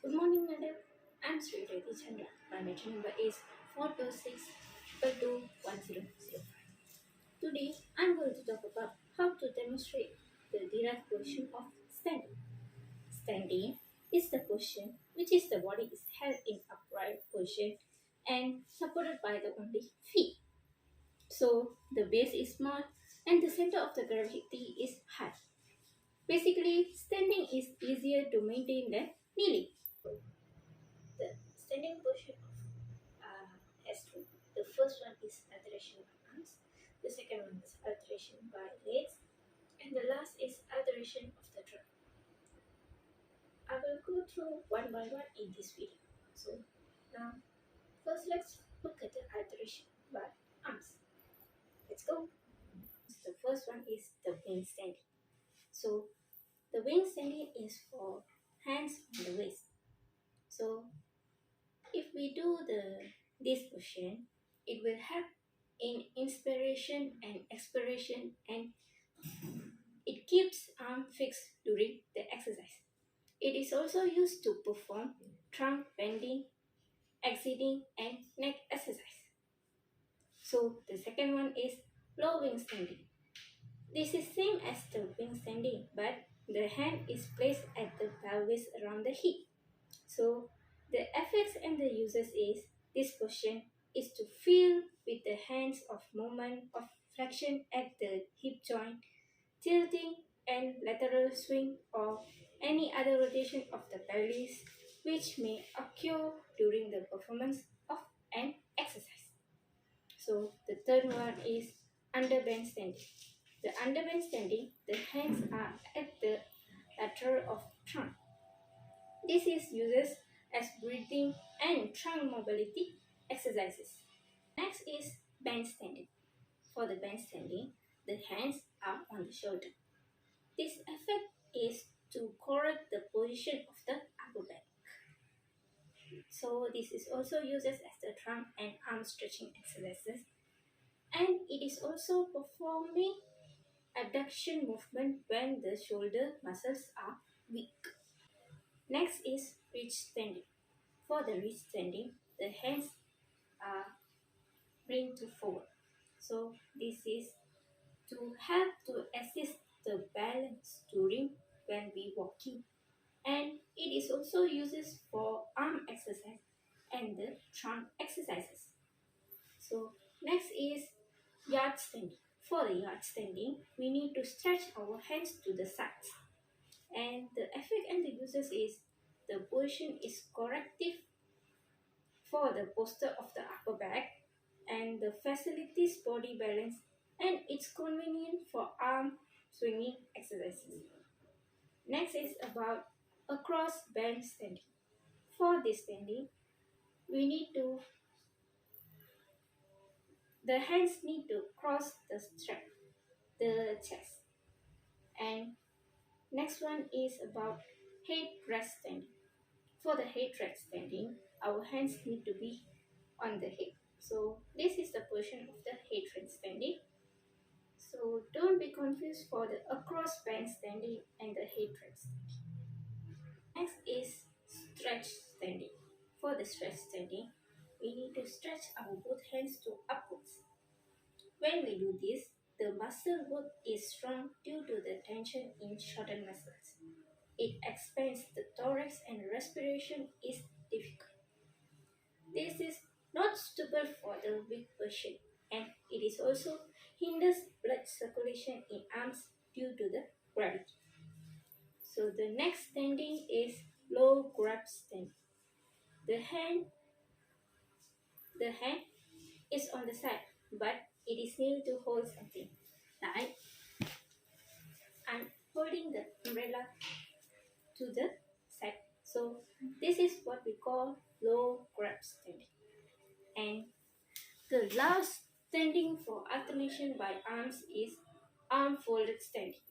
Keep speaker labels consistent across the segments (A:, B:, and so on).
A: Good morning, madam. I'm Sri Reddy Chandra. My meeting number is 426221005. Today, I'm going to talk about how to demonstrate the derived position of standing. Standing is the position which is the body is held in upright position and supported by the only feet. So the base is small and the center of the gravity is high. Basically, standing is easier to maintain than kneeling. The standing position has two. The first one is alteration by arms, the second one is alteration by legs, and the last is alteration of the trunk. I will go through one by one in this video. So now, first let's look at the alteration by arms. Let's go. The first one is the wing standing. So the wing standing is for hands on the waist. So if we do this position, it will help in inspiration and expiration, and it keeps arm fixed during the exercise. It is also used to perform trunk bending, exceeding, and neck exercise. So the second one is low wing standing. This is same as the wing standing, but the hand is placed at the pelvis around the hip. So the effects and the uses is this position is to feel with the hands of movement of flexion at the hip joint, tilting and lateral swing, or any other rotation of the pelvis which may occur during the performance of an exercise. So the third one is underbend standing. The underbend standing, the hands are at the lateral of trunk. This is used as breathing and trunk mobility exercises. Next is band standing. For the band standing, the hands are on the shoulder. This effect is to correct the position of the upper back. So this is also used as the trunk and arm stretching exercises, and it is also performing abduction movement when the shoulder muscles are weak. Next is ridge standing. For the ridge standing, the hands are bring to forward. So this is to help to assist the balance during when we walking, and it is also uses for arm exercise and the trunk exercises. So next is yard standing. For the yard standing, we need to stretch our hands to the sides, and the effect and the uses is the position is corrective for the posture of the upper back and the facilities body balance, and it's convenient for arm swinging exercises. Next is about a cross bend standing. For this standing, we need to the hands need to cross the strap, the chest. And next one is about head rest standing. For the head rest standing, our hands need to be on the hip. So this is the position of the head rest standing. So don't be confused for the across bend standing and the head rest. Next is stretch standing. For the stretch standing, we need to stretch our both hands to upwards. When we do this, the muscle work is strong due to the tension in shortened muscles. It expands the thorax and respiration is difficult. This is not suitable for the weak person, and it is also hinders blood circulation in arms due to the gravity. So the next standing is low grab stand. The hand the hand is on the side, but it is needed to hold something. Like I'm holding the umbrella to the side. So this is what we call low grab standing. And the last standing for alternation by arms is arm folded standing.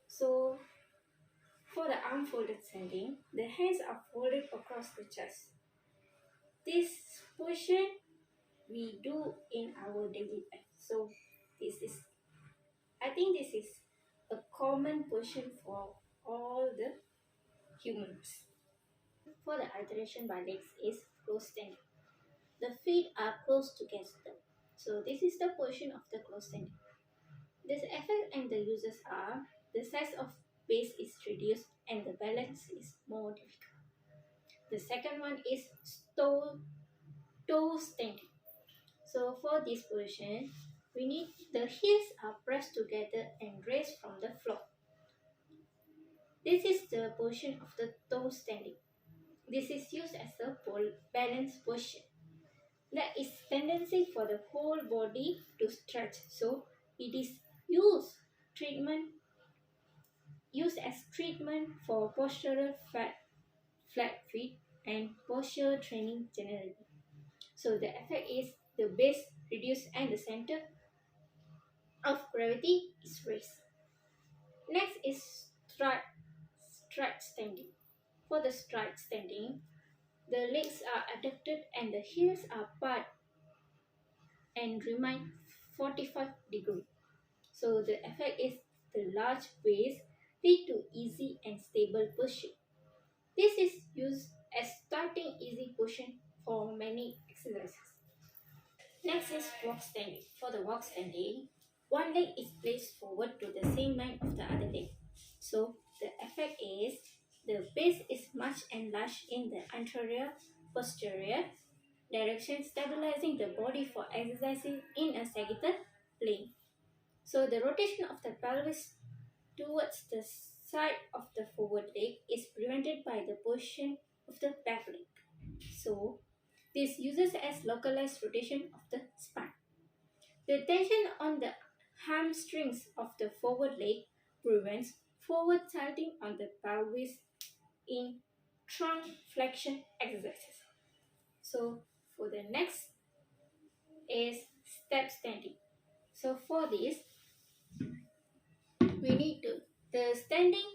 A: So for the arm folded standing, the hands are folded across the chest. This position we do in our daily life. So I think this is a common position for all the humans. for the alteration by legs is close standing. The feet are close together. So this is the position of the close standing. This effect and the uses are the size of base is reduced and the balance is more difficult. The second one is toe standing. So for this position, we need the heels are pressed together and raised from the floor. This is the position of the toe standing. This is used as a balance position. There is tendency for the whole body to stretch, so it is used treatment used as treatment for postural flat feet and posture training generally. So the effect is the base reduced and the center of gravity is raised. Next is stride standing. For the stride standing, the legs are adducted and the heels are apart and remain 45 degrees. So the effect is the large base lead to easy and stable posture. This is used as starting easy position for many exercises. Next is walk standing. For the walk standing, one leg is placed forward to the same line of the other leg. So the effect is the base is much enlarged in the anterior posterior direction, stabilizing the body for exercising in a sagittal plane. So the rotation of the pelvis towards the side of the forward leg is prevented by the position of the back leg. So this uses as localized rotation of the spine. The tension on the hamstrings of the forward leg prevents forward tilting on the pelvis in trunk flexion exercises. So for the next is step standing. So for this, we need to the standing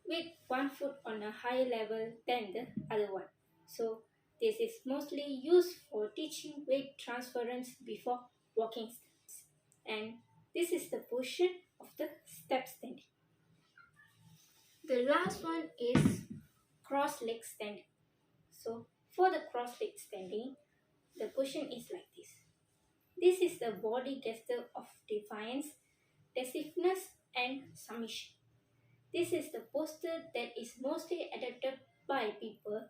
A: with one foot on a higher level than the other one. So this is mostly used for teaching weight transference before walking steps. And this is the position of the step standing. The last one is cross leg standing. So for the cross leg standing, the position is like this. This is the body gesture of defiance, decisiveness, and submission. This is the posture that is mostly adopted by people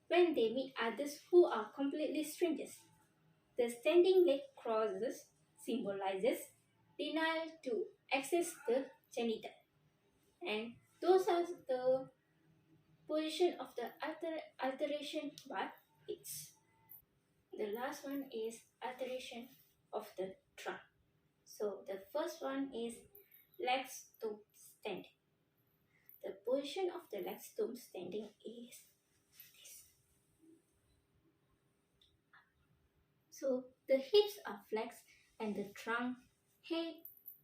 A: when they meet others who are completely strangers. The standing leg crosses symbolizes denial to access the genital. And those are the position of the alteration by its. The last one is alteration of the trunk. So the first one is legs to stand. The position of the legs to standing is this. So the hips are flexed and the trunk, head,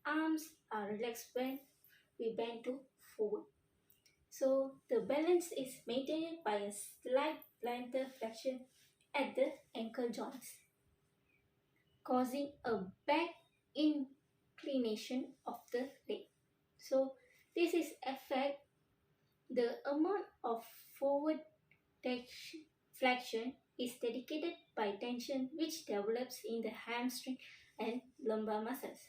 A: arms are relaxed when we bend to forward. So the balance is maintained by a slight plantar flexion at the ankle joints, causing a back inclination of the leg. So this is affect the amount of forward flexion is dedicated by tension which develops in the hamstring and lumbar muscles.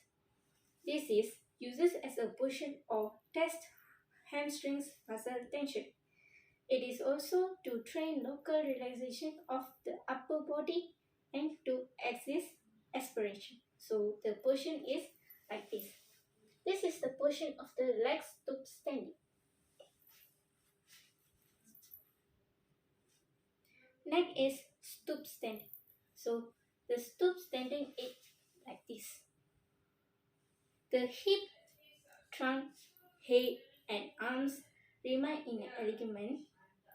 A: This is uses as a position or test hamstrings muscle tension. It is also to train local relaxation of the upper body and to assist aspiration. So the position is like this. This is the position of the legs to standing. Next is stoop standing. So the stoop standing is like this. The hip, trunk, head, and arms remain in alignment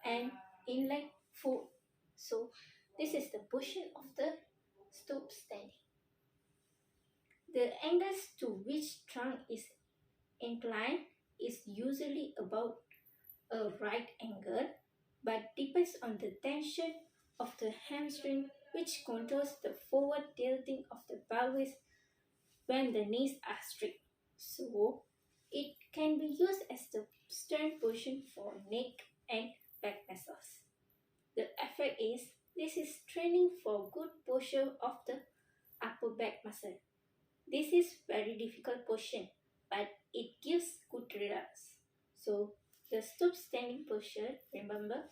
A: and in like fold. So this is the position of the stoop standing. The angles to which trunk is inclined is usually about a right angle, but depends on the tension of the hamstring which controls the forward tilting of the pelvis when the knees are straight. So it can be used as the stand position for neck and back muscle. posture of the upper back muscle. This is very difficult position, but it gives good results. So the stoop standing posture, remember,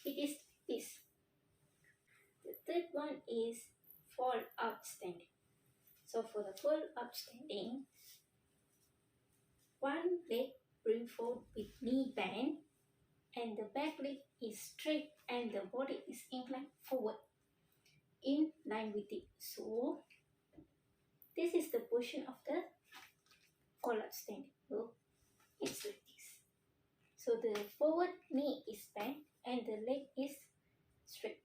A: it is this. The third one is fall up standing. So for the fall up standing, one leg bring forward with knee bend and the back leg is straight and the body is inclined forward in line with it. So this is the position of the fall up standing. So it's like this. So the forward knee is bent and the leg is straight.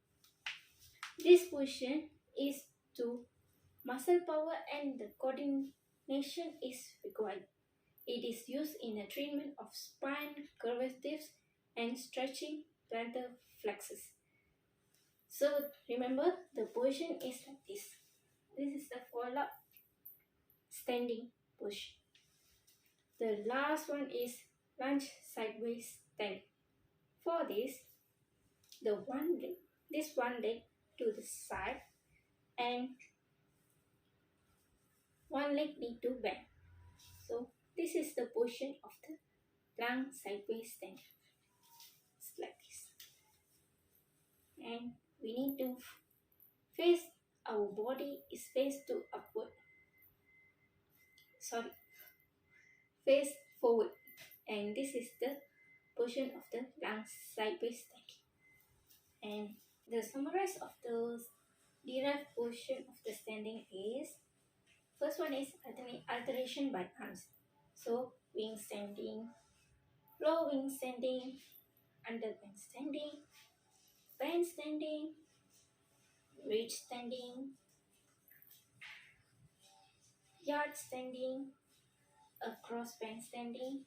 A: This position is to muscle power and the coordination is required. It is used in the treatment of spine curvatives and stretching plantar flexors. So remember the position is like this. This is the fall up standing position. The last one is lunge sideways standing. For this, this one leg to the side and one leg need to bend. So this is the position of the lunge sideways standing. It's like this. And we need to face our body is face to upward. Face forward. And this is the position of the lunge sideways standing. And the summarize of the derived position of the standing is, first one is alteration by arms. So wing standing, low wing standing, under bend standing, bend standing, ridge standing, yard standing, across bend standing,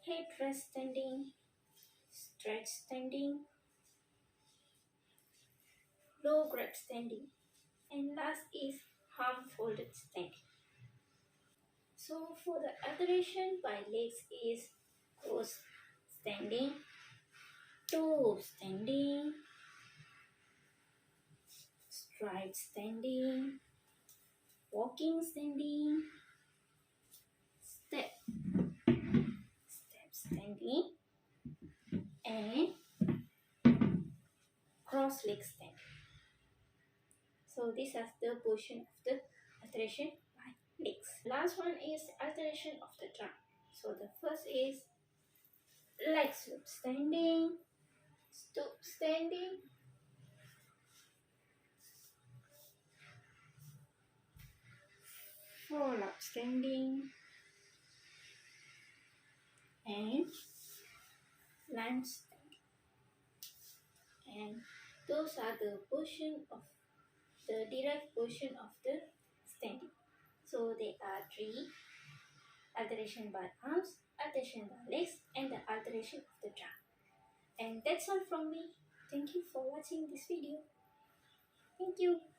A: head rest standing, stretch standing, low grab standing, and last is arm folded standing. So for the alteration by legs is cross standing, toe standing, stride standing, walking standing, step standing, and cross leg standing. So these are the position of the alteration by legs. Last one is alteration of the trunk. So the first is leg slope standing, stoop standing, fall up standing, and lunge standing. And those are the position of the derived position of the standing. So there are three: alteration by arms, alteration by legs, and the alteration of the trunk. And that's all from me. Thank you for watching this video. Thank you.